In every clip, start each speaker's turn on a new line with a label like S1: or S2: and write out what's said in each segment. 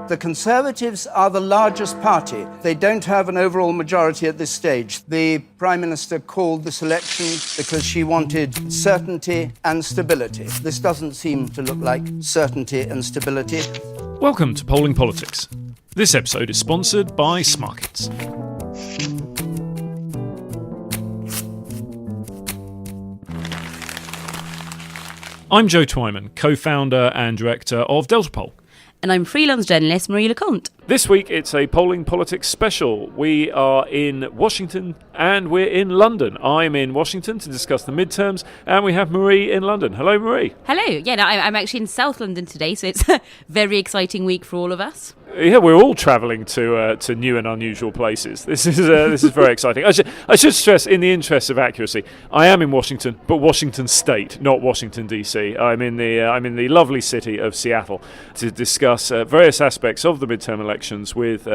S1: The Conservatives are the largest party. They don't have an overall majority at this stage. The Prime Minister called this election because she wanted certainty and stability. This doesn't seem to look like certainty and stability.
S2: Welcome to Polling Politics. This episode is sponsored by Smarkets. I'm Joe Twyman, co-founder and director of Delta Poll.
S3: And I'm freelance journalist Marie Leconte.
S2: This week it's a Polling Politics special. We are in Washington and we're in London. I'm in Washington to discuss the midterms, and we have Marie in London. Hello, Marie.
S3: Hello. Yeah, no, I'm actually in South London today, so it's a very exciting week for all of us.
S2: Yeah, we're all travelling to new and unusual places. This is very exciting. I should stress, in the interest of accuracy, I am in Washington, but Washington State, not Washington DC. I'm in the lovely city of Seattle to discuss various aspects of the midterm elections with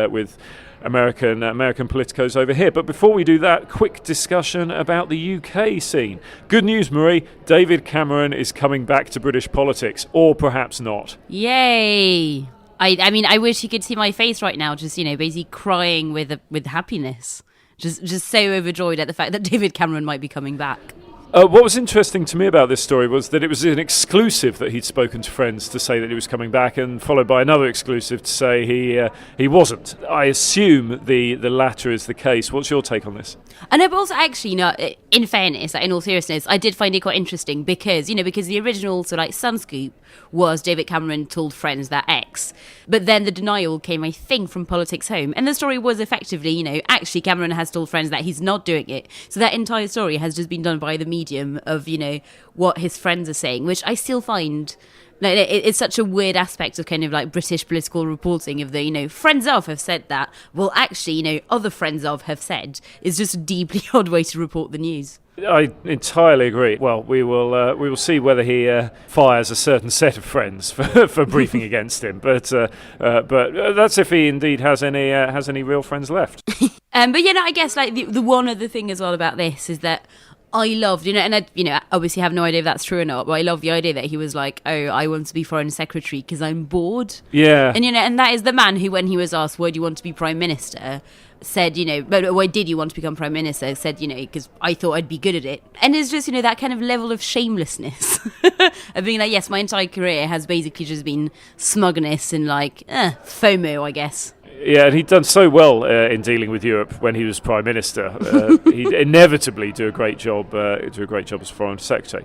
S2: American politicos over here. But before we do that, quick discussion about the UK scene. Good news, Marie. David Cameron is coming back to British politics, or perhaps not.
S3: Yay! I mean, I wish you could see my face right now, just, basically crying with happiness. Just so overjoyed at the fact that David Cameron might be coming back.
S2: What was interesting to me about this story was that it was an exclusive that he'd spoken to friends to say that he was coming back, and followed by another exclusive to say he wasn't. I assume the latter is the case. What's your take on this?
S3: And but also, actually, in fairness, in all seriousness, I did find it quite interesting because the original Sun Scoop was David Cameron told friends that X, but then the denial came, I think, from Politics Home, and the story was effectively, actually Cameron has told friends that he's not doing it. So that entire story has just been done by the medium of, what his friends are saying, which I still find it's such a weird aspect of kind of like British political reporting of the, friends of have said that. Well, actually, other friends of have said is just a deeply odd way to report the news.
S2: I entirely agree. Well, we will see whether he fires a certain set of friends for briefing against him. But that's if he indeed has any real friends left.
S3: I guess the one other thing as well about this is that I loved, and I, obviously have no idea if that's true or not, but I love the idea that he was like, oh, I want to be foreign secretary because I'm bored.
S2: Yeah.
S3: And, and that is the man who, when he was asked, why do you want to be prime minister, said, but why did you want to become prime minister? Said, because I thought I'd be good at it. And it's just, that kind of level of shamelessness of being like, yes, my entire career has basically just been smugness and FOMO, I guess.
S2: Yeah, and he'd done so well in dealing with Europe when he was Prime Minister. He'd inevitably do a great job as Foreign Secretary.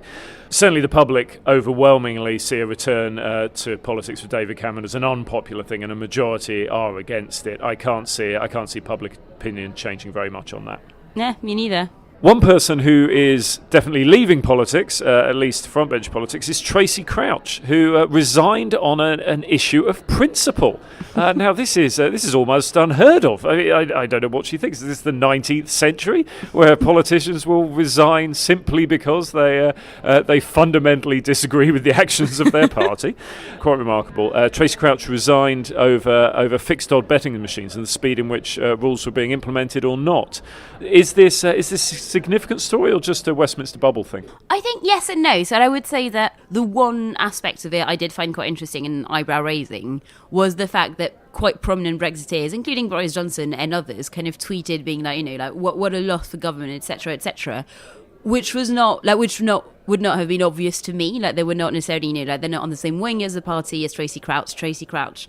S2: Certainly the public overwhelmingly see a return to politics for David Cameron as an unpopular thing, and a majority are against it. I can't see public opinion changing very much on that.
S3: Nah, me neither.
S2: One person who is definitely leaving politics, at least frontbench politics, is Tracy Crouch, who resigned on an issue of principle. Now, this is almost unheard of. I mean, I don't know what she thinks. Is this the 19th century, where politicians will resign simply because they fundamentally disagree with the actions of their party? Quite remarkable. Tracy Crouch resigned over fixed odd betting machines and the speed in which rules were being implemented or not. Is this a significant story or just a Westminster bubble thing?
S3: I think yes and no. So I would say that the one aspect of it I did find quite interesting and eyebrow raising was the fact that quite prominent Brexiteers, including Boris Johnson and others, kind of tweeted being like, what a loss for government, etc., which was not would not have been obvious to me. Like, they were not necessarily, they're not on the same wing as the party as Tracy Crouch. Tracy Crouch,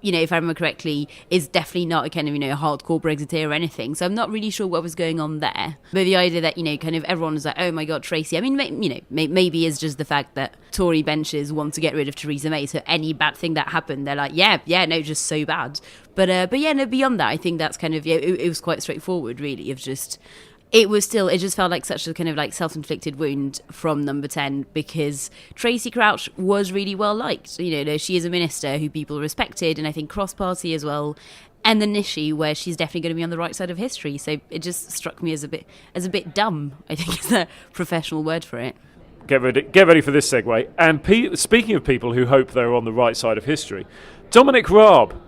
S3: if I remember correctly, is definitely not a kind of, hardcore Brexiteer or anything. So I'm not really sure what was going on there. But the idea that, kind of everyone was like, oh my God, Tracy. I mean, maybe it's just the fact that Tory benches want to get rid of Theresa May. So any bad thing that happened, they're like, just so bad. But beyond that, I think that's kind of, it was quite straightforward, really, of just... It just felt like such a kind of like self-inflicted wound from Number 10, because Tracy Crouch was really well liked. She is a minister who people respected, and I think cross-party as well. And the Nishi, where she's definitely going to be on the right side of history. So it just struck me as a bit dumb, I think is a professional word for it.
S2: Get ready for this segue. And speaking of people who hope they're on the right side of history, Dominic Raab.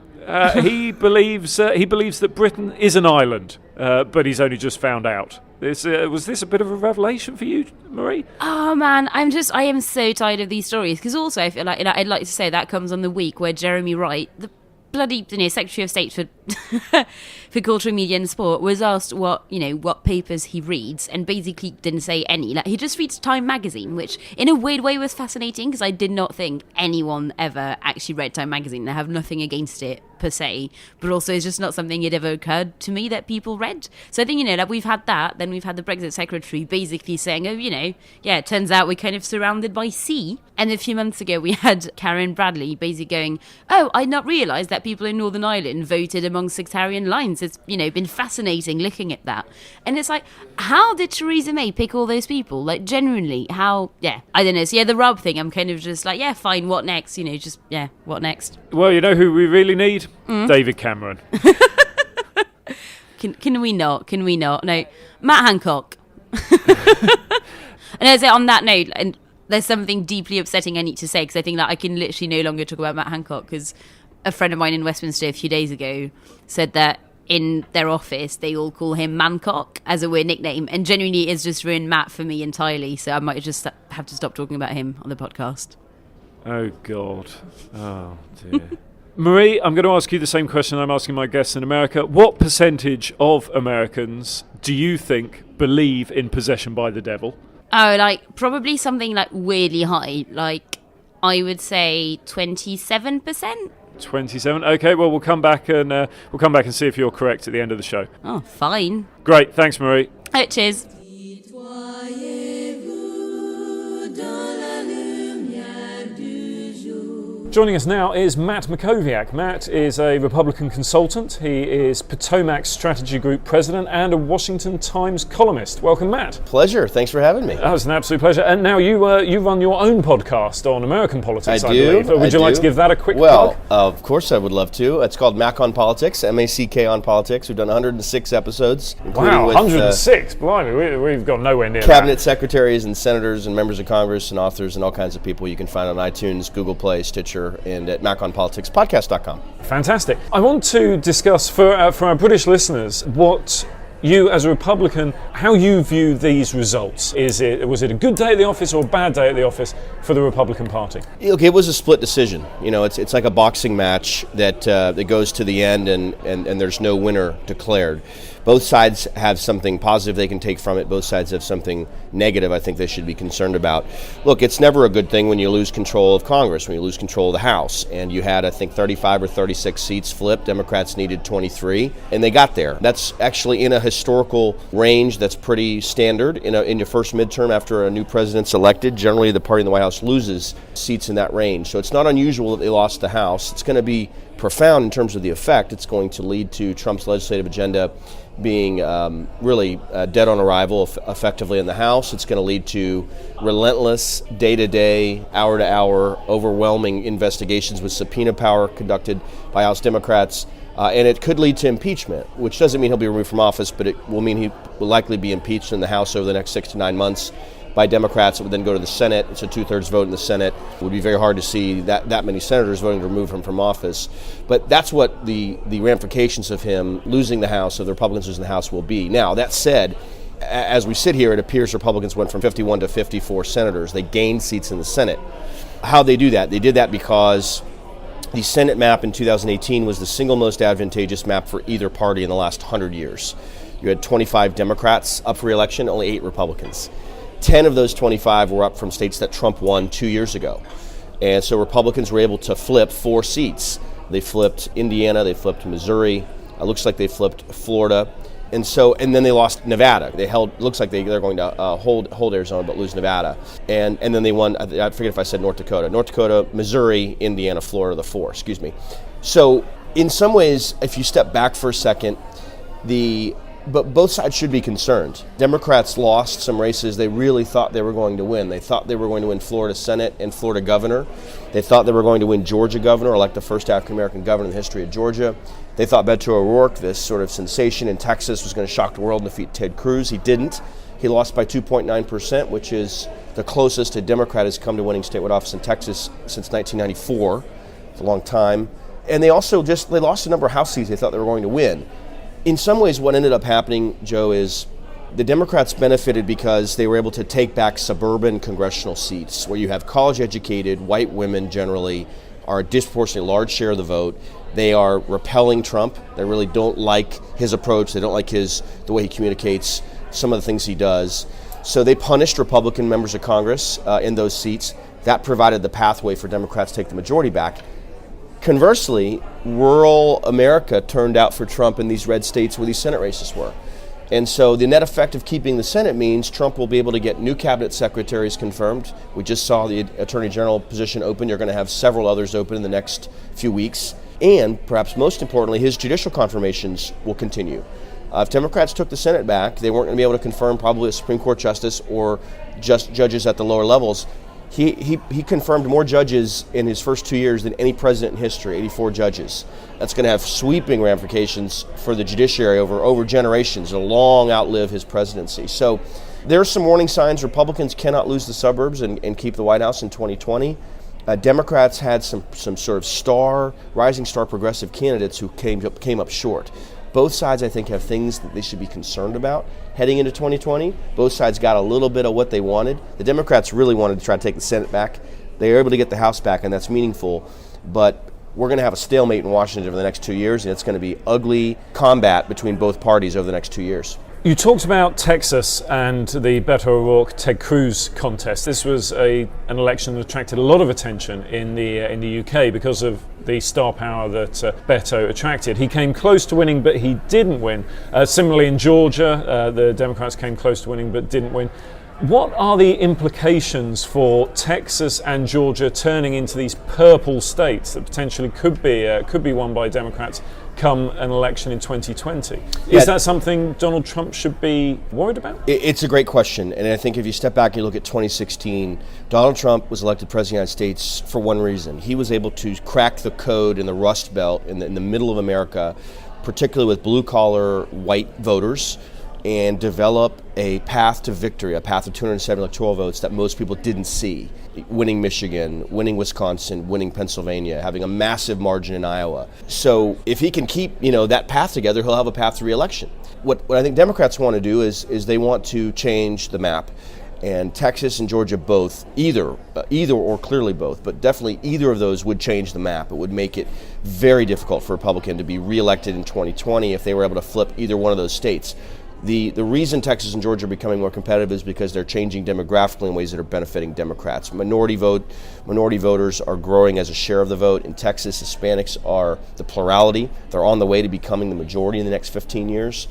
S2: He believes that Britain is an island, but he's only just found out. Was this a bit of a revelation for you, Marie?
S3: Oh man, I am so tired of these stories, because also I feel like I'd like to say that comes on the week where Jeremy Wright, the bloody Secretary of State for for Culture, Media and Sport was asked what papers he reads, and basically didn't say any. Like, he just reads Time magazine, which in a weird way was fascinating because I did not think anyone ever actually read Time magazine. I have nothing against it per se, but also it's just not something it ever occurred to me that people read. So I think that we've had that, then we've had the Brexit Secretary basically saying, it turns out we're kind of surrounded by sea. And a few months ago we had Karen Bradley basically going, I'd not realised that people in Northern Ireland voted among sectarian lines. It's been fascinating looking at that. And it's like, how did Theresa May pick all those people? Like, genuinely, how? Yeah, I don't know. So yeah, the rub thing, I'm kind of just like, yeah, fine, what next? What next?
S2: Well, you know who we really need? David Cameron.
S3: Can we not? No, Matt Hancock. And as on that note, and there's something deeply upsetting I need to say, because I think that I can literally no longer talk about Matt Hancock, because a friend of mine in Westminster a few days ago said that in their office they all call him Mancock as a weird nickname, and genuinely it's just ruined Matt for me entirely, so I might just have to stop talking about him on the podcast.
S2: Oh God. Oh dear. Marie, I'm going to ask you the same question I'm asking my guests in America. What percentage of Americans do you think believe in possession by the devil?
S3: Oh, probably something weirdly high. I would say 27%.
S2: 27. Okay, well we'll come back and see if you're correct at the end of the show.
S3: Oh, fine.
S2: Great, thanks, Marie.
S3: Oh, cheers.
S2: Joining us now is Matt Mackowiak. Matt is a Republican consultant. He is Potomac Strategy Group president and a Washington Times columnist. Welcome, Matt.
S4: Pleasure. Thanks for having me.
S2: That was an absolute pleasure. And now you run your own podcast on American politics, I
S4: do,
S2: believe. Would you like to give that a quick
S4: plug?
S2: Well,
S4: of course I would love to. It's called Mac on Politics, M-A-C-K on Politics. We've done 106 episodes.
S2: Wow, 106? Blimey, we've got nowhere near
S4: cabinet secretaries and senators and members of Congress and authors and all kinds of people you can find on iTunes, Google Play, Stitcher, and at maconpoliticspodcast.com.
S2: Fantastic. I want to discuss for our British listeners what you, as a Republican, how you view these results. Was it a good day at the office or a bad day at the office for the Republican Party?
S4: Look, it was a split decision. It's like a boxing match that goes to the end and there's no winner declared. Both sides have something positive they can take from it. Both sides have something negative I think they should be concerned about. Look, it's never a good thing when you lose control of Congress, when you lose control of the House. And you had, I think, 35 or 36 seats flipped. Democrats needed 23, and they got there. That's actually in a historical range that's pretty standard. In your first midterm after a new president's elected, generally the party in the White House loses seats in that range. So it's not unusual that they lost the House. It's going to be profound in terms of the effect. It's going to lead to Trump's legislative agenda being really dead on arrival effectively in the House. It's going to lead to relentless, day-to-day, hour-to-hour, overwhelming investigations with subpoena power conducted by House Democrats. And it could lead to impeachment, which doesn't mean he'll be removed from office, but it will mean he will likely be impeached in the House over the next 6 to 9 months by Democrats. It would then go to the Senate. It's a 2/3 vote in the Senate. It would be very hard to see that many senators voting to remove him from office. But that's what the ramifications of him losing the House, of the Republicans losing the House, will be. Now, that said, as we sit here, it appears Republicans went from 51 to 54 senators. They gained seats in the Senate. How'd they do that? They did that because the Senate map in 2018 was the single most advantageous map for either party in the last 100 years. You had 25 Democrats up for re-election, only 8 Republicans. 10 of those 25 were up from states that Trump won 2 years ago. And so Republicans were able to flip 4 seats. They flipped Indiana, they flipped Missouri, it looks like they flipped Florida. And then they lost Nevada. Looks like they're going to hold Arizona but lose Nevada. And then they won, I forget if I said North Dakota, Missouri, Indiana, Florida, the 4, excuse me. So in some ways, if you step back for a second, but both sides should be concerned. Democrats lost some races they really thought they were going to win. They thought they were going to win Florida Senate and Florida governor. They thought they were going to win Georgia governor, elect the first African-American governor in the history of Georgia. They thought Beto O'Rourke, this sort of sensation in Texas, was going to shock the world and defeat Ted Cruz. He didn't. He lost by 2.9%, which is the closest a Democrat has come to winning statewide office in Texas since 1994. It's a long time. And they also they lost a number of House seats they thought they were going to win. In some ways, what ended up happening, Joe, is the Democrats benefited because they were able to take back suburban congressional seats where you have college-educated white women generally are a disproportionately large share of the vote. They are repelling Trump. They really don't like his approach. They don't like the way he communicates, some of the things he does. So they punished Republican members of Congress in those seats. That provided the pathway for Democrats to take the majority back. Conversely, rural America turned out for Trump in these red states where these Senate races were. And so the net effect of keeping the Senate means Trump will be able to get new cabinet secretaries confirmed. We just saw the Attorney General position open. You're going to have several others open in the next few weeks. And perhaps most importantly, his judicial confirmations will continue. If Democrats took the Senate back, they weren't going to be able to confirm probably a Supreme Court justice or just judges at the lower levels. He confirmed more judges in his first 2 years than any president in history, 84 judges. That's going to have sweeping ramifications for the judiciary over generations. It'll long outlive his presidency. So there are some warning signs. Republicans cannot lose the suburbs and keep the White House in 2020. Democrats had some sort of rising star progressive candidates who came up short. Both sides, I think, have things that they should be concerned about heading into 2020. Both sides got a little bit of what they wanted. The Democrats really wanted to try to take the Senate back. They were able to get the House back, and that's meaningful. But we're going to have a stalemate in Washington over the next 2 years, and it's going to be ugly combat between both parties over the next 2 years.
S2: You talked about Texas and the Beto O'Rourke-Ted Cruz contest. This was an election that attracted a lot of attention in the UK because of the star power that Beto attracted. He came close to winning, but he didn't win. Similarly, in Georgia, the Democrats came close to winning, but didn't win. What are the implications for Texas and Georgia turning into these purple states that potentially could be won by Democrats come an election in 2020? Is that something Donald Trump should be worried about?
S4: It's a great question, and I think if you step back and you look at 2016, Donald Trump was elected president of the United States for one reason. He was able to crack the code in the Rust Belt in the middle of America, particularly with blue-collar white voters, and develop a path to victory, a path of 270 electoral votes that most people didn't see. Winning Michigan, winning Wisconsin, winning Pennsylvania, having a massive margin in Iowa. So if he can keep that path together, he'll have a path to re-election. What I think Democrats want to do is they want to change the map. And Texas and Georgia both, either or clearly both, but definitely either of those would change the map. It would make it very difficult for a Republican to be re-elected in 2020 if they were able to flip either one of those states. The reason Texas and Georgia are becoming more competitive is because they're changing demographically in ways that are benefiting Democrats. Minority voters are growing as a share of the vote. In Texas, Hispanics are the plurality. They're on the way to becoming the majority in the next 15 years.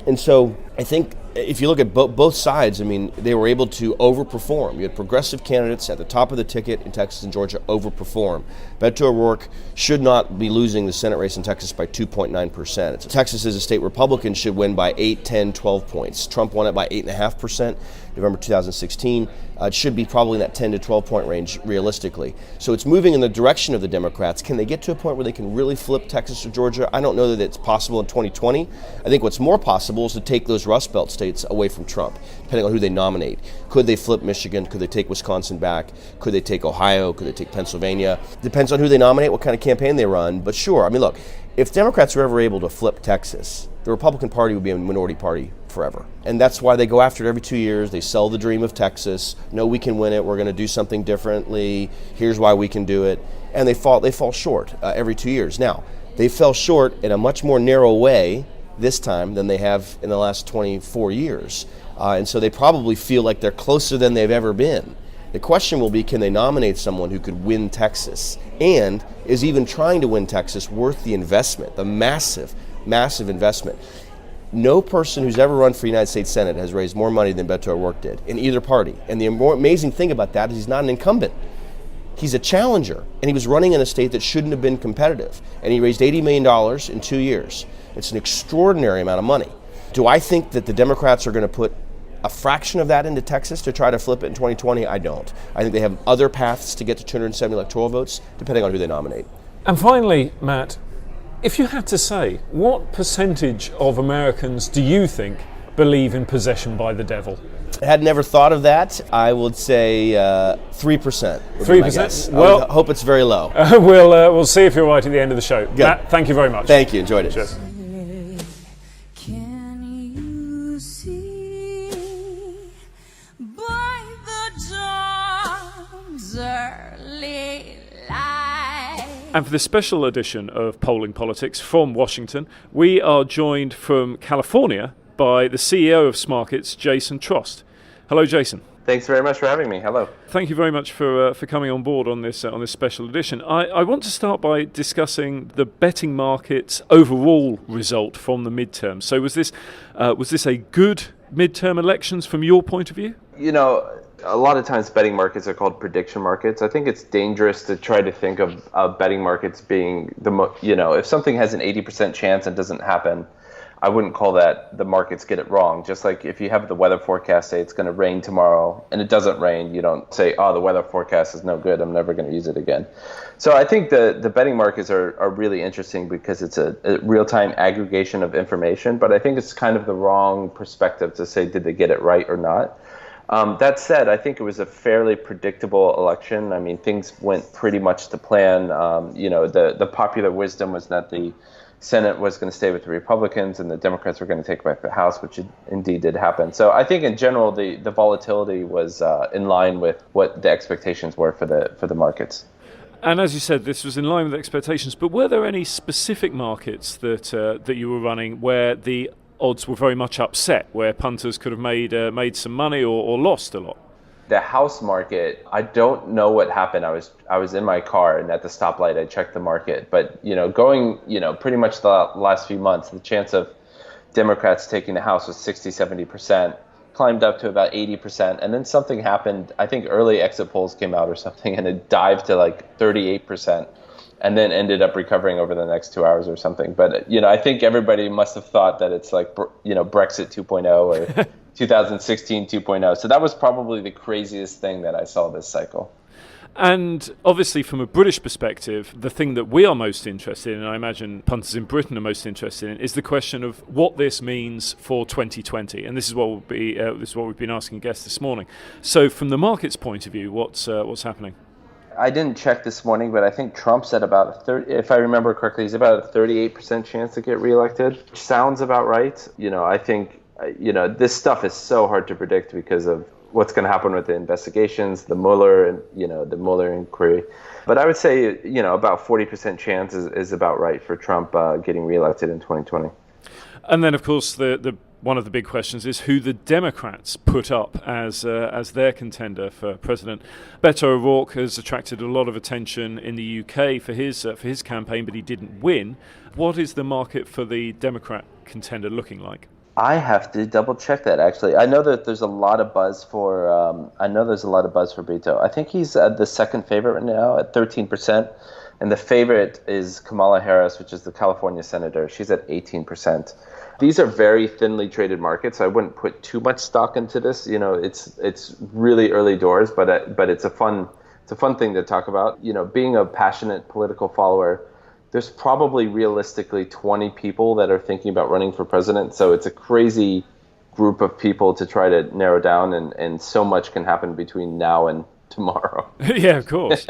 S4: And so I think if you look at both sides, they were able to overperform. You had progressive candidates at the top of the ticket in Texas and Georgia overperform. Beto O'Rourke should not be losing the Senate race in Texas by 2.9%. Texas is a state Republicans should win by 8, 10, 12 points. Trump won it by 8.5%. November 2016. It should be probably in that 10 to 12 point range realistically. So it's moving in the direction of the Democrats. Can they get to a point where they can really flip Texas or Georgia? I don't know that it's possible in 2020. I think what's more possible is to take those Rust Belt states away from Trump, depending on who they nominate. Could they flip Michigan? Could they take Wisconsin back? Could they take Ohio? Could they take Pennsylvania? Depends on who they nominate, what kind of campaign they run. But sure, look, if Democrats were ever able to flip Texas, the Republican Party would be a minority party forever. And that's why they go after it every 2 years. They sell the dream of Texas. No, we can win it. We're going to do something differently. Here's why we can do it. And they fall short every 2 years. Now, they fell short in a much more narrow way this time than they have in the last 24 years. And so they probably feel like they're closer than they've ever been. The question will be, can they nominate someone who could win Texas? And is even trying to win Texas worth the investment, the massive investment? No person who's ever run for United States Senate has raised more money than Beto O'Rourke did in either party. And the more amazing thing about that is he's not an incumbent. He's a challenger, and he was running in a state that shouldn't have been competitive. And he raised $80 million in 2 years. It's an extraordinary amount of money. Do I think that the Democrats are going to put a fraction of that into Texas to try to flip it in 2020? I don't. I think they have other paths to get to 270 electoral votes, depending on who they nominate.
S2: And finally, Matt, if you had to say, what percentage of Americans do you think believe in possession by the devil?
S4: I had never thought of that. I would say 3%.
S2: 3%?
S4: Well, I hope it's very low.
S2: We'll see if you're right at the end of the show.
S4: Good.
S2: Matt, thank you very much.
S4: Thank you. Enjoyed it.
S2: Cheers.
S5: Can you see by the dawn's early light
S2: And for this special edition of Polling Politics from Washington, we are joined from California by the CEO of Smarkets, Jason Trost. Hello, Jason.
S6: Thanks very much for having me. Hello.
S2: Thank you very much for coming on board on this special edition. I want to start by discussing the betting market's overall result from the midterms. So was this a good midterm elections from your point of view?
S6: You know, a lot of times betting markets are called prediction markets. I think it's dangerous to try to think of betting markets being if something has an 80% chance and doesn't happen, I wouldn't call that the markets get it wrong. Just like if you have the weather forecast say it's going to rain tomorrow and it doesn't rain, you don't say, oh, the weather forecast is no good, I'm never going to use it again. So I think the betting markets are really interesting because it's a real-time aggregation of information, but I think it's kind of the wrong perspective to say, did they get it right or not? That said, I think it was a fairly predictable election. I mean, things went pretty much to plan. The popular wisdom was that the Senate was going to stay with the Republicans and the Democrats were going to take back the House, which indeed did happen. So I think in general, the volatility was in line with what the expectations were for the markets.
S2: And as you said, this was in line with expectations. But were there any specific markets that you were running where the odds were very much upset, where punters could have made some money or lost a lot?
S6: The house market, I don't know what happened. I was in my car and at the stoplight I checked the market. But going pretty much the last few months, the chance of Democrats taking the House was 60-70%, climbed up to about 80%, and then something happened. I think early exit polls came out or something, and it dived to like 38%. And then ended up recovering over the next 2 hours or something. But, I think everybody must have thought that it's like, Brexit 2.0 or 2016 2.0. So that was probably the craziest thing that I saw this cycle.
S2: And obviously from a British perspective, the thing that we are most interested in, and I imagine punters in Britain are most interested in, is the question of what this means for 2020. And this is what we've been asking guests this morning. So from the market's point of view, what's happening?
S6: I didn't check this morning, but I think Trump's at about if I remember correctly, he's about a 38% chance to get reelected, which sounds about right. I think, this stuff is so hard to predict because of what's going to happen with the investigations, the Mueller and, the Mueller inquiry. But I would say, about 40% chance is about right for Trump getting reelected in 2020.
S2: And then, of course, the one of the big questions is who the Democrats put up as their contender for president. Beto O'Rourke has attracted a lot of attention in the UK for his campaign, but he didn't win. What is the market for the Democrat contender looking like?
S6: I have to double check that actually. I know that there's a lot of buzz for. Beto. I think he's the second favorite right now at 13%, and the favorite is Kamala Harris, which is the California senator. She's at 18%. These are very thinly traded markets. I wouldn't put too much stock into this. It's really early doors, but it's a fun thing to talk about. Being a passionate political follower, there's probably realistically 20 people that are thinking about running for president. So it's a crazy group of people to try to narrow down, and so much can happen between now and tomorrow.
S2: Yeah, of course.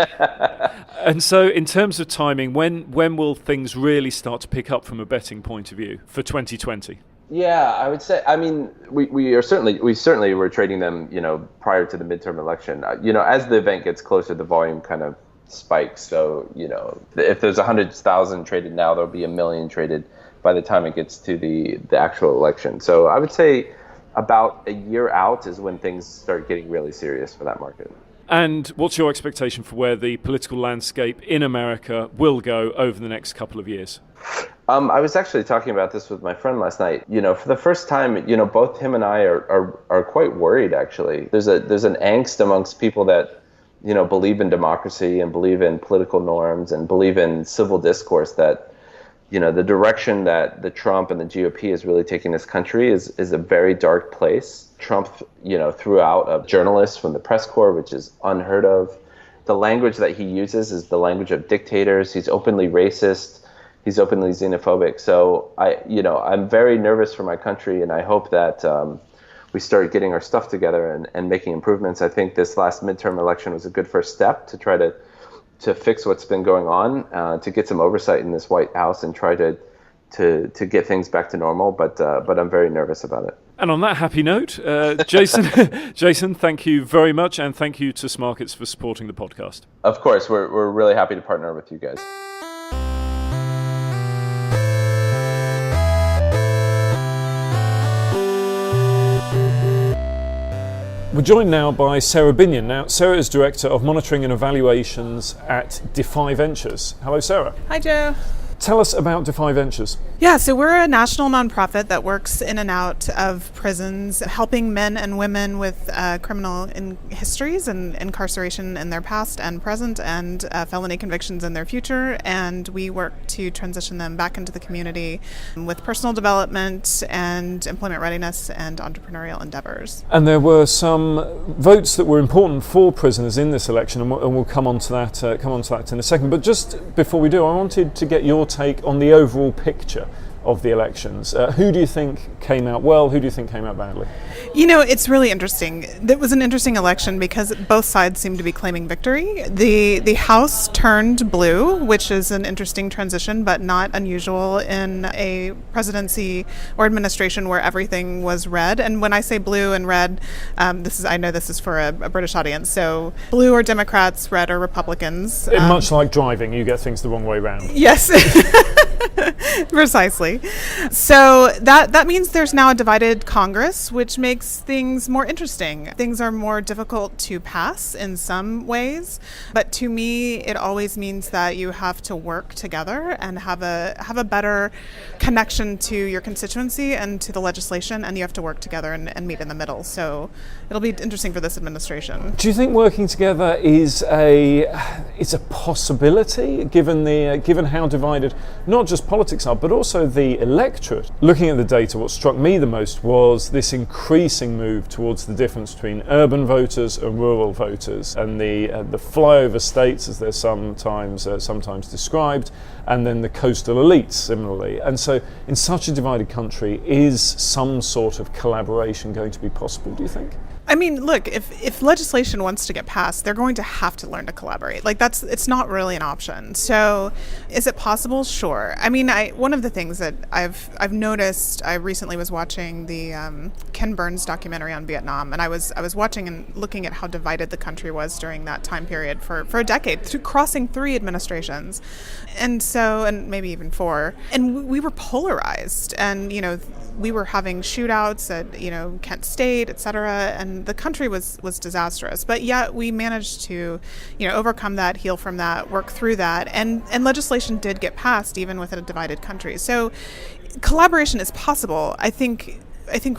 S2: And so in terms of timing, when will things really start to pick up from a betting point of view for 2020?
S6: Yeah, I would say, we certainly were trading them, prior to the midterm election. As the event gets closer, the volume kind of spikes. So, if there's 100,000 traded now, there'll be 1 million traded by the time it gets to the actual election. So I would say about a year out is when things start getting really serious for that market.
S2: And what's your expectation for where the political landscape in America will go over the next couple of years?
S6: I was actually talking about this with my friend last night. For the first time, both him and I are quite worried, actually. There's an angst amongst people that, believe in democracy and believe in political norms and believe in civil discourse that, the direction that the Trump and the GOP is really taking this country is a very dark place. Trump, threw out a journalist from the press corps, which is unheard of. The language that he uses is the language of dictators. He's openly racist. He's openly xenophobic. So I'm very nervous for my country, and I hope that we start getting our stuff together and making improvements. I think this last midterm election was a good first step to try to fix what's been going on, to get some oversight in this White House and try to get things back to normal. But I'm very nervous about it.
S2: And on that happy note, Jason, thank you very much, and thank you to Smarkets for supporting the podcast.
S6: Of course, we're really happy to partner with you guys.
S2: We're joined now by Sarah Binion. Now, Sarah is Director of Monitoring and Evaluations at Defy Ventures. Hello, Sarah.
S7: Hi, Joe.
S2: Tell us about Defy Ventures.
S7: Yeah, so we're a national nonprofit that works in and out of prisons, helping men and women with criminal histories and incarceration in their past and present, and felony convictions in their future. And we work to transition them back into the community with personal development and employment readiness and entrepreneurial endeavors.
S2: And there were some votes that were important for prisoners in this election, and we'll come on to that. In a second. But just before we do, I wanted to get your take on the overall picture of the elections. Who do you think came out well? Who do you think came out badly?
S7: You know, it's really interesting. It was an interesting election because both sides seemed to be claiming victory. The House turned blue, which is an interesting transition, but not unusual in a presidency or administration where everything was red. And when I say blue and red, I know this is for a British audience. So blue are Democrats, red are Republicans.
S2: Much like driving, you get things the wrong way round.
S7: Yes. Precisely. So that means there's now a divided Congress, which makes things more interesting. Things are more difficult to pass in some ways, but to me, it always means that you have to work together and have a better connection to your constituency and to the legislation, and you have to work together and meet in the middle. So it'll be interesting for this administration.
S2: Do you think working together is a possibility, given how divided not just politics are, but also the electorate? Looking at the data, what struck me the most was this increasing move towards the difference between urban voters and rural voters, and the flyover states, as they're sometimes described, and then the coastal elites similarly. And so, in such a divided country, is some sort of collaboration going to be possible, do you think?
S7: I mean, look, if legislation wants to get passed, they're going to have to learn to collaborate. It's not really an option. So is it possible? Sure. I mean, one of the things that I've noticed, I recently was watching the Ken Burns documentary on Vietnam, and I was watching and looking at how divided the country was during that time period for a decade, crossing 3 administrations. And maybe even 4. And we were polarized, and, we were having shootouts at, Kent State, et cetera, and the country was disastrous. But yet we managed to, overcome that, heal from that, work through that, and legislation did get passed even within a divided country. So collaboration is possible. I think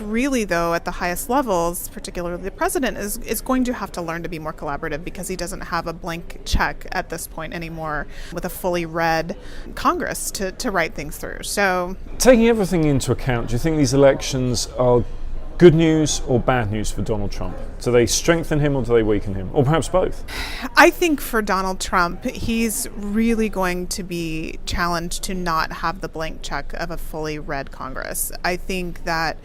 S7: really, though, at the highest levels, particularly the president, is going to have to learn to be more collaborative because he doesn't have a blank check at this point anymore with a fully red Congress to write things through. So,
S2: taking everything into account, do you think these elections are good news or bad news for Donald Trump? Do they strengthen him or do they weaken him? Or perhaps both?
S7: I think for Donald Trump, he's really going to be challenged to not have the blank check of a fully red Congress. I think that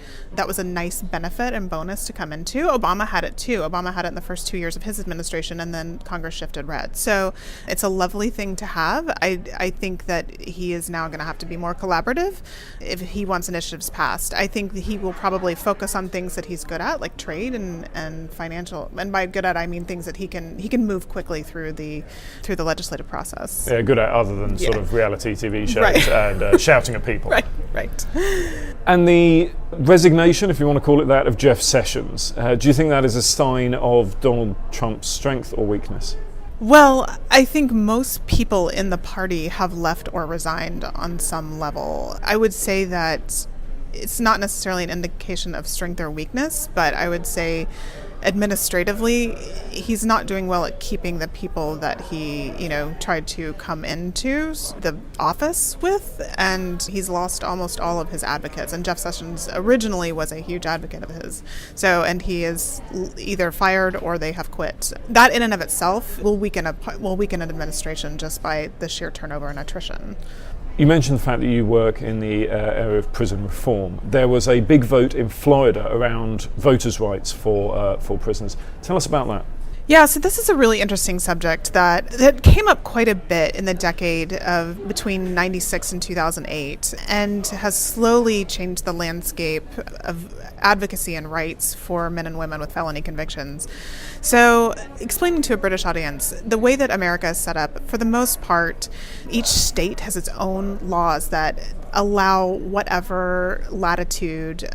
S7: was a nice benefit and bonus to come into. Obama had it too. Obama had it in the first 2 years of his administration, and then Congress shifted red. So it's a lovely thing to have. I think that he is now going to have to be more collaborative if he wants initiatives passed. I think that he will probably focus on things that he's good at, like trade and financial. And by good at, I mean things that he can move quickly through the legislative process.
S2: Yeah, good at other than sort of reality TV shows
S7: right.
S2: and shouting at people.
S7: Right.
S2: And the resignation, if you want to call it that, of Jeff Sessions. Do you think that is a sign of Donald Trump's strength or weakness?
S7: Well, I think most people in the party have left or resigned on some level. I would say that it's not necessarily an indication of strength or weakness, but I would say administratively, he's not doing well at keeping the people that he, tried to come into the office with, and he's lost almost all of his advocates. And Jeff Sessions originally was a huge advocate of his. And he is either fired or they have quit. That in and of itself will weaken an administration just by the sheer turnover and attrition.
S2: You mentioned the fact that you work in the area of prison reform. There was a big vote in Florida around voters' rights for prisoners. Tell us about that.
S7: Yeah, so this is a really interesting subject that came up quite a bit in the decade of between 96 and 2008 and has slowly changed the landscape of advocacy and rights for men and women with felony convictions. So, explaining to a British audience, the way that America is set up, for the most part, each state has its own laws that allow whatever latitude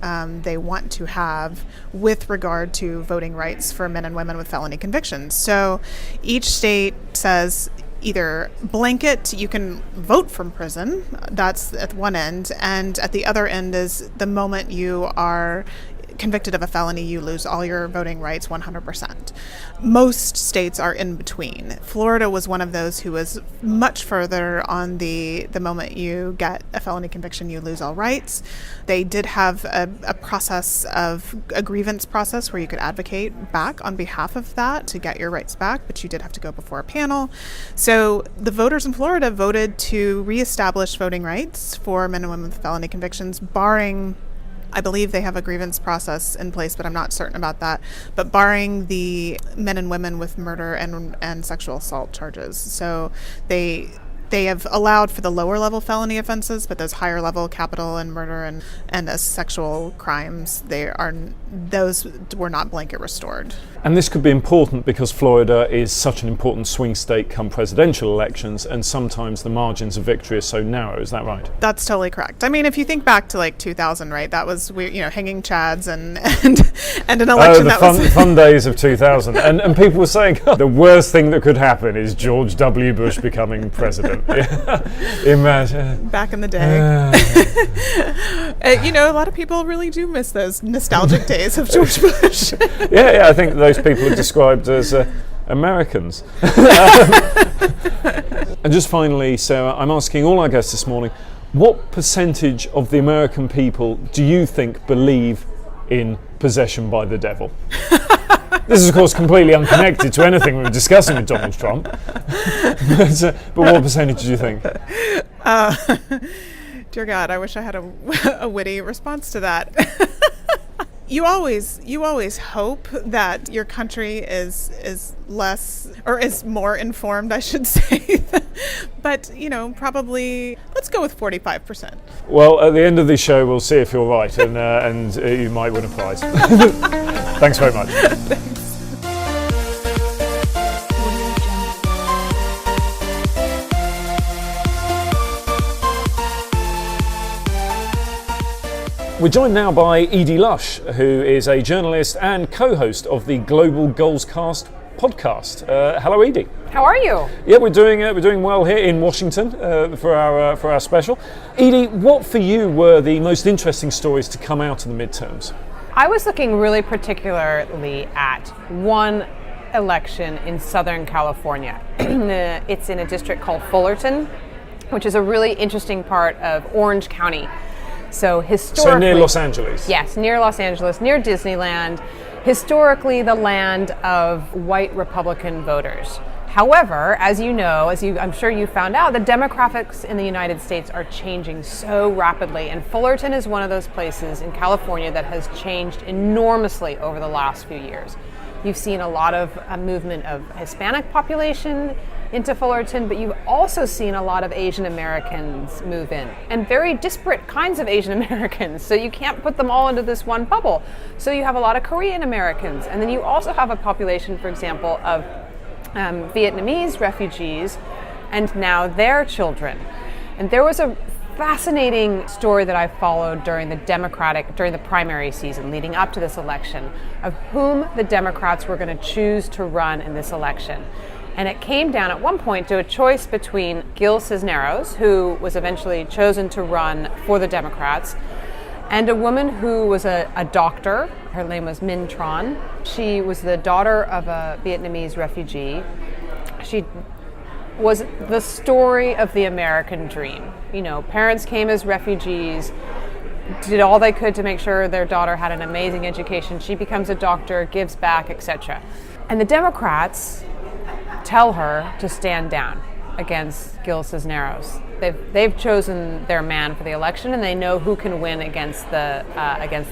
S7: they want to have with regard to voting rights for men and women with felony convictions. So each state says either blanket, you can vote from prison, that's at one end, and at the other end is the moment you are convicted of a felony, you lose all your voting rights 100%. Most states are in between. Florida was one of those who was much further on the moment you get a felony conviction, you lose all rights. They did have a process of a grievance process where you could advocate back on behalf of that to get your rights back, but you did have to go before a panel. So the voters in Florida voted to reestablish voting rights for men and women with felony convictions, barring, I believe they have a grievance process in place, but I'm not certain about that. But barring the men and women with murder and sexual assault charges. So they have allowed for the lower level felony offenses, but those higher level capital and murder and sexual crimes, those were not blanket restored.
S2: And this could be important because Florida is such an important swing state come presidential elections, and sometimes the margins of victory are so narrow. Is that right?
S7: That's totally correct. I mean, if you think back to like 2000, right? That was hanging chads and an election
S2: fun days of 2000, and people were saying the worst thing that could happen is George W. Bush becoming president. Imagine
S7: back in the day. A lot of people really do miss those nostalgic days of George Bush.
S2: yeah, I think those people are described as Americans. And just finally, Sarah, I'm asking all our guests this morning, what percentage of the American people do you think believe in possession by the devil? This is, of course, completely unconnected to anything we were discussing with Donald Trump. But what percentage do you think?
S7: Dear God, I wish I had a witty response to that. You always hope that your country is less, or is more informed, I should say. But, probably, let's go with 45%.
S2: Well, at the end of the show, we'll see if you're right, and you might win a prize. Thanks very much.
S7: Thanks.
S2: We're joined now by Edie Lush, who is a journalist and co-host of the Global Goals Cast podcast. Hello, Edie.
S8: How are you?
S2: Yeah, we're doing well here in Washington for our special. Edie, what for you were the most interesting stories to come out of the midterms?
S8: I was looking really particularly at one election in Southern California. It's in a district called Fullerton, which is a really interesting part of Orange County. So historically,
S2: near Los Angeles.
S8: Yes, near Los Angeles, near Disneyland. Historically, the land of white Republican voters. However, as you know, I'm sure you found out, the demographics in the United States are changing so rapidly, and Fullerton is one of those places in California that has changed enormously over the last few years. You've seen a lot of movement of Hispanic population into Fullerton, but you've also seen a lot of Asian Americans move in, and very disparate kinds of Asian Americans, so you can't put them all into this one bubble. So you have a lot of Korean Americans, and then you also have a population, for example, of Vietnamese refugees, and now their children. And there was a fascinating story that I followed during the primary season leading up to this election, of whom the Democrats were going to choose to run in this election. And it came down at one point to a choice between Gil Cisneros, who was eventually chosen to run for the Democrats, and a woman who was a doctor. Her name was Minh Tran. She was the daughter of a Vietnamese refugee. She was the story of the American dream. Parents came as refugees, did all they could to make sure their daughter had an amazing education. She becomes a doctor, gives back, etc. And the Democrats tell her to stand down against Gil Cisneros. They've chosen their man for the election, and they know who can win against the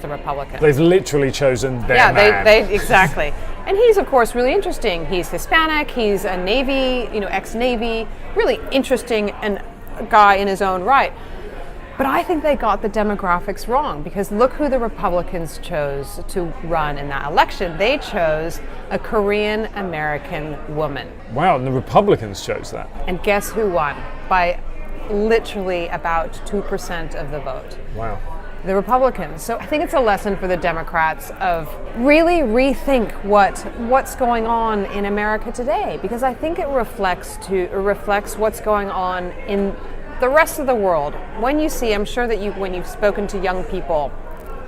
S8: Republicans.
S2: They've literally chosen their
S8: yeah,
S2: man.
S8: they exactly. And he's of course really interesting. He's Hispanic. He's a Navy, ex-Navy, really interesting and a guy in his own right. But I think they got the demographics wrong, because look who the Republicans chose to run in that election. They chose a Korean American woman.
S2: Wow, and the Republicans chose that.
S8: And guess who won? By literally about 2% of the vote.
S2: Wow.
S8: The Republicans. So I think it's a lesson for the Democrats of really rethink what's going on in America today, because I think it reflects what's going on in the rest of the world. When you see, I'm sure that when you've spoken to young people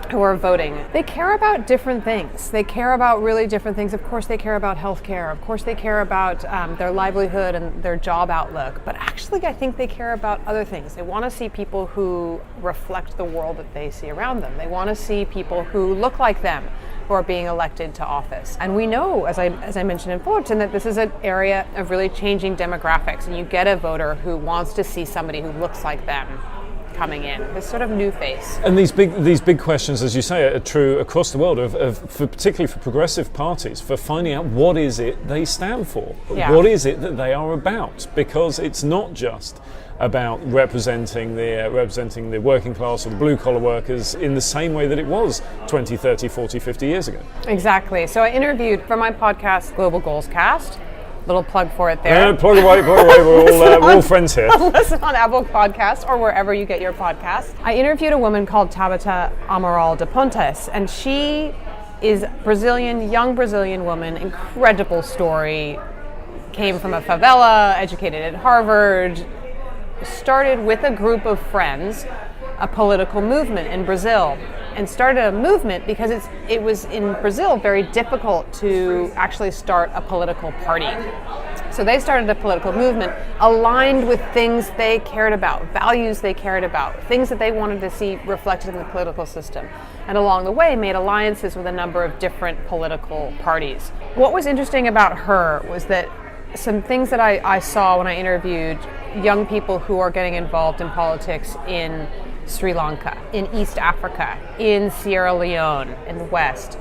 S8: who are voting, they care about different things. They care about really different things. Of course, they care about healthcare. Of course, they care about their livelihood and their job outlook. But actually, I think they care about other things. They want to see people who reflect the world that they see around them. They want to see people who look like them, who are being elected to office. And we know, as I mentioned in Fullerton, that this is an area of really changing demographics, and you get a voter who wants to see somebody who looks like them coming in, this sort of new face.
S2: And these big questions, as you say, are true across the world, particularly for progressive parties, for finding out what is it they stand for,
S8: Yeah.
S2: what is it that they are about, because it's not just about representing the working class or the blue-collar workers in the same way that it was 20, 30, 40, 50 years ago.
S8: Exactly. So I interviewed for my podcast, Global Goals Cast. Little plug for it there.
S2: Plug away. We're all friends here.
S8: Listen on Apple Podcasts or wherever you get your podcasts. I interviewed a woman called Tabata Amaral de Pontes, and she is young Brazilian woman, incredible story. Came from a favela, educated at Harvard, started with a group of friends a political movement in Brazil, and started a movement because it was in Brazil very difficult to actually start a political party. So they started a political movement aligned with things they cared about, values they cared about, things that they wanted to see reflected in the political system. And along the way made alliances with a number of different political parties. What was interesting about her was that some things that I saw when I interviewed young people who are getting involved in politics in Sri Lanka, in East Africa, in Sierra Leone, in the West,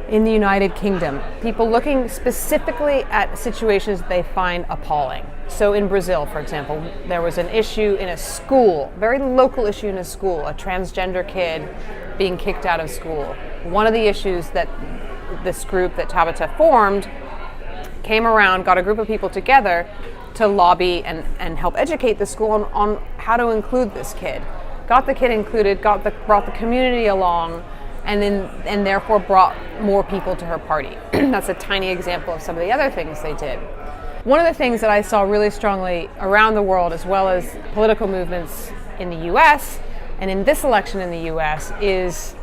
S8: in the United Kingdom, people looking specifically at situations that they find appalling. So in Brazil, for example, there was an issue in a school, very local issue in a school, a transgender kid being kicked out of school. One of the issues that this group that Tabata formed came around, got a group of people together to lobby and help educate the school on how to include this kid. Got the kid included, brought the community along, and therefore brought more people to her party. That's a tiny example of some of the other things they did. One of the things that I saw really strongly around the world, as well as political movements in the US and in this election in the US, is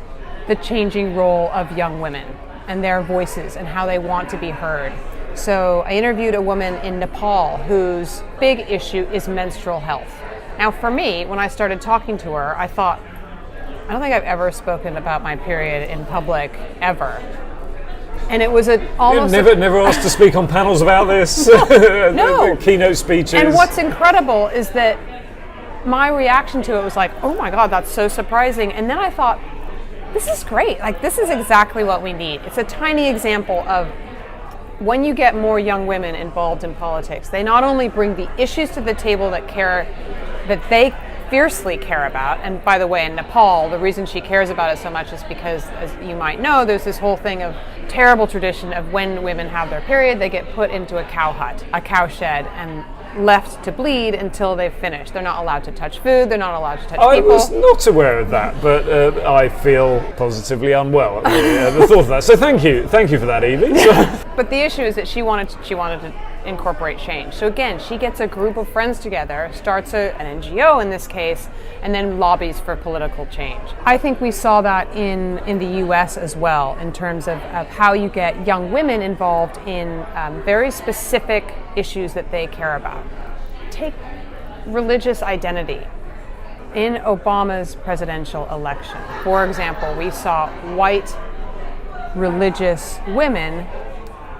S8: the changing role of young women and their voices and how they want to be heard. So I interviewed a woman in Nepal whose big issue is menstrual health. Now for me, when I started talking to her, I thought, I don't think I've ever spoken about my period in public, ever. And it was almost...
S2: Never asked to speak on panels about this?
S8: No.
S2: Keynote speeches?
S8: And what's incredible is that my reaction to it was like, oh my God, that's so surprising. And then I thought, this is great. Like, this is exactly what we need. It's a tiny example of when you get more young women involved in politics, they not only bring the issues to the table that they fiercely care about, and by the way, in Nepal, the reason she cares about it so much is because, as you might know, there's this whole thing of terrible tradition of when women have their period, they get put into a cow hut, a cow shed, and left to bleed until they've finished. They're not allowed to touch food, they're not allowed to touch people.
S2: I was not aware of that, but I feel positively unwell at the thought of that. So thank you for that, Edie.
S8: But the issue is that she wanted to incorporate change. So again, she gets a group of friends together, starts an NGO in this case, and then lobbies for political change. I think we saw that in the US as well, in terms of how you get young women involved in very specific issues that they care about. Take religious identity. In Obama's presidential election, for example, we saw white religious women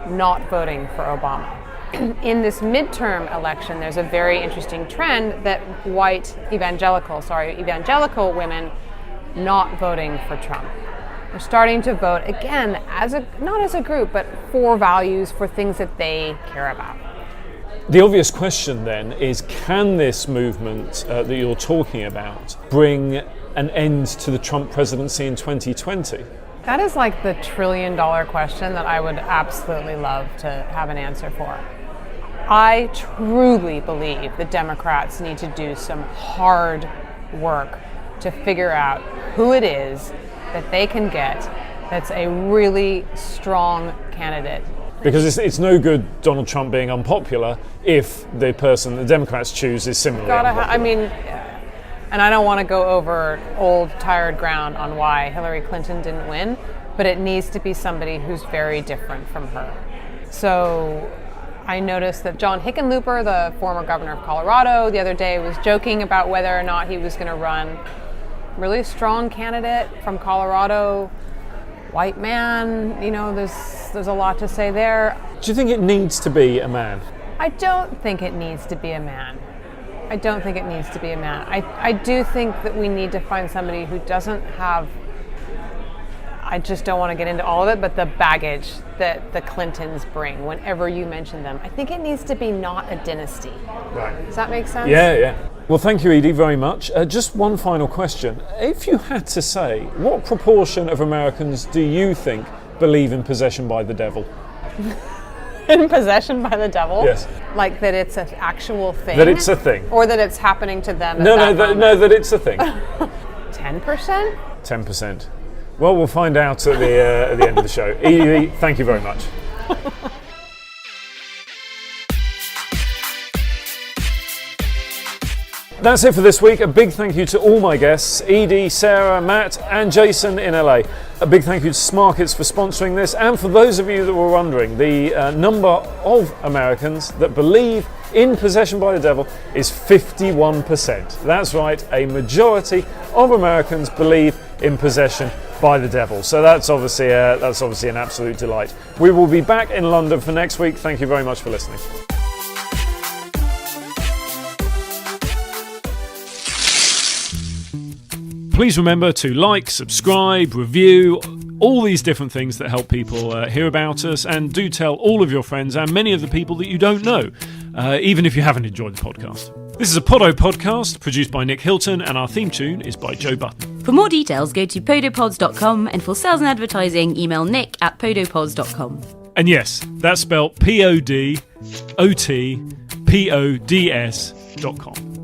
S8: not voting for Obama. in this midterm election, there's a very interesting trend that white evangelical women not voting for Trump. They're starting to vote again not as a group, but for values, for things that they care about.
S2: The obvious question then is, can this movement that you're talking about bring an end to the Trump presidency in 2020?
S8: That is like the $1 trillion question that I would absolutely love to have an answer for. I truly believe the Democrats need to do some hard work to figure out who it is that they can get that's a really strong candidate.
S2: Because it's no good Donald Trump being unpopular if the person the Democrats choose is similarly unpopular.
S8: And I don't want to go over old, tired ground on why Hillary Clinton didn't win, but it needs to be somebody who's very different from her. So I noticed that John Hickenlooper, the former governor of Colorado, the other day was joking about whether or not he was going to run. Really strong candidate from Colorado, white man, there's a lot to say there.
S2: Do you think it needs to be a man?
S8: I don't think it needs to be a man. I do think that we need to find somebody who doesn't have, I just don't want to get into all of it, but the baggage that the Clintons bring whenever you mention them. I think it needs to be not a dynasty.
S2: Right.
S8: Does that make sense?
S2: Yeah. Well, thank you, Edie, very much. Just one final question. If you had to say, what proportion of Americans do you think believe in possession by the devil?
S8: In possession by the devil?
S2: Yes.
S8: Like that it's an actual thing?
S2: That it's a thing.
S8: Or that it's happening to them?
S2: No, that it's a thing.
S8: 10%?
S2: 10%. Well, we'll find out at the end of the show. Edie, thank you very much. That's it for this week. A big thank you to all my guests, Edie, Sarah, Matt and Jason in LA. A big thank you to Smarkets for sponsoring this, and for those of you that were wondering, the number of Americans that believe in possession by the devil is 51%. That's right, a majority of Americans believe in possession by the devil. So that's obviously an absolute delight. We will be back in London for next week. Thank you very much for listening. Please remember to like, subscribe, review, all these different things that help people hear about us, and do tell all of your friends and many of the people that you don't know, even if you haven't enjoyed the podcast. This is a Poddo podcast produced by Nick Hilton, and our theme tune is by Joe Button.
S3: For more details, go to podopods.com, and for sales and advertising, email nick@podopods.com.
S2: And yes, that's spelled PODOTPODS.com.